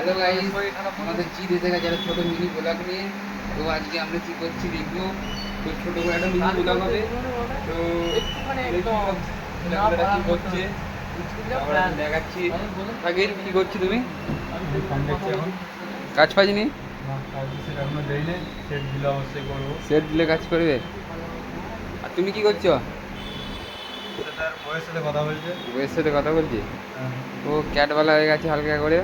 Hello guys, আমাদের জিৎ এসে গেছে একটা ছোটো মিনি ব্লগ নিয়ে। তো আজকে আমরা কী করছি দেখবো। তো ছোটো করে একটা মিনি ব্লগ হবে। তো ছেলেপেলেরা কী করছে আমরা দেখাচ্ছি। আগে কী করছি তুমি? কাজ পাইনি, সেট দিলে কাজ করবে। আর তুমি কি করছো? বইয়ের সাথে কথা বলছি। ও ক্যাটওয়ালা হয়ে গেছে হালকা করে।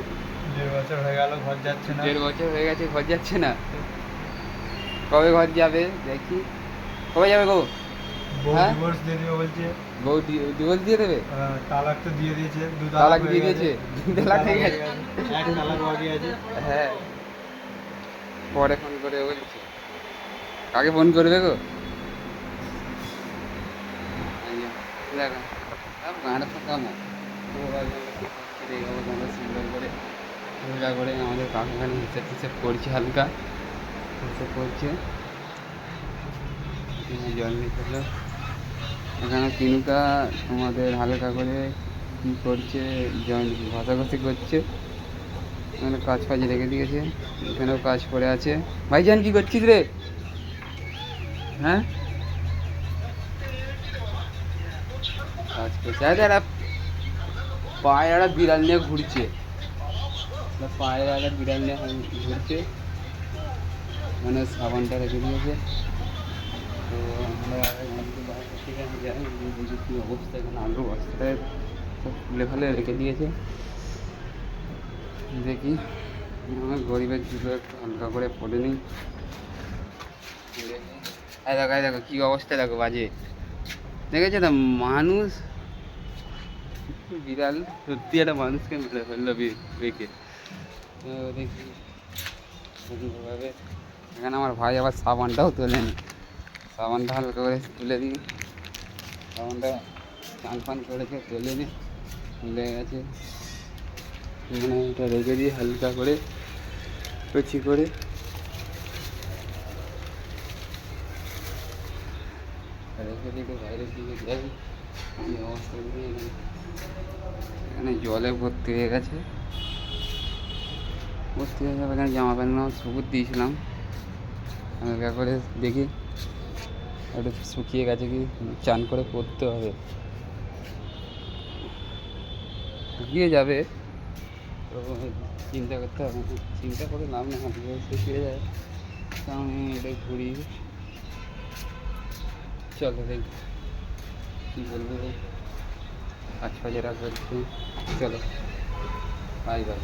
1.5 বছর হয়ে গেল, ঘর যাচ্ছে না। 1.5 বছর হয়ে গেছে, ঘর যাচ্ছে না। কবে ঘর যাবে দেখি, কবে যাবে গো? বউ হ্যাঁ, ডিভোর্স দিয়ে দিবে বলছে। বউ ডিভোর্স দিয়ে দেবে। তালাক তো দিয়ে দিয়েছে, 2 তালাক হয়ে দিয়ে গেছে। দিয়েছে, 2 2 তালাক হয়ে গেছে। এক তালাক বাকি আছে। হ্যাঁ, পরে ফোন করে বলছি। কাকে ফোন করবে গো? দেখো গাঁড়া ফাঁকা মো সুন্দর করে পূজা করে আমাদের কাকুখানি হিসেব হিসেব করছে, হালকা হিসেব করছে। জল নিতে হলো। এখানে কিনুকা আমাদের হালকা করে কী করছে, জল ঘষাঘষি করছে। এখানে কাজ ফাজ রেখে দিয়েছে, এখানেও কাজ পড়ে আছে। ভাইজান কী করছিস রে? হ্যাঁ, কাজ করছে। আরে পায়ে একটা বিড়াল নিয়ে ঘুরছে, পায়ে একটা বিড়াল নিয়ে ঘুরছে। মানে সাবানটা রেখে দিয়েছে। তো আমরা বাইরে থেকে যাই, বুঝি কী অবস্থা। এখানে আলু বস্তায় সব ফুলে ফালে রেখে দিয়েছে। দেখি আমার গরিবের জুতো একটু হালকা করে পড়ে নিই। দেখো দেখো কী অবস্থা, দেখো বাজে দেখেছো তো। মানুষ বিড়াল সত্যি একটা মানুষকে মেরে ফেললো বেঁকে। দেখি সুন্দরভাবে। এখানে আমার ভাই আবার সাবানটাও তোলেনি, সাবানটা হালকা করে তুলে দিই। সাবানটা চান ফান করেছে, তোলে নি, তুলে গেছে। এখানে এটা রেখে দিই হালকা করে কচি করে। রেখে দিকে বাইরের দিকে যাই, কী অবস্থা নিয়ে এখানে জলে ভর্তি হয়ে গেছে। ভর্তি হয়ে যাবে, এখানে জামা প্যান্ট সবুজ দিয়েছিলাম হালকা করে। দেখি একটু শুকিয়ে গেছে কি, চান করে পরতে হবে, শুকিয়ে যাবে। তো চিন্তা করতে হবে, চিন্তা করে লাভ নেই, হাতে শুকিয়ে যায়। তো আমি এটাই ঘুরি। চলো দেখি কী বলবো, কাজ ফাজেরা করছি। চলো বাই বাই।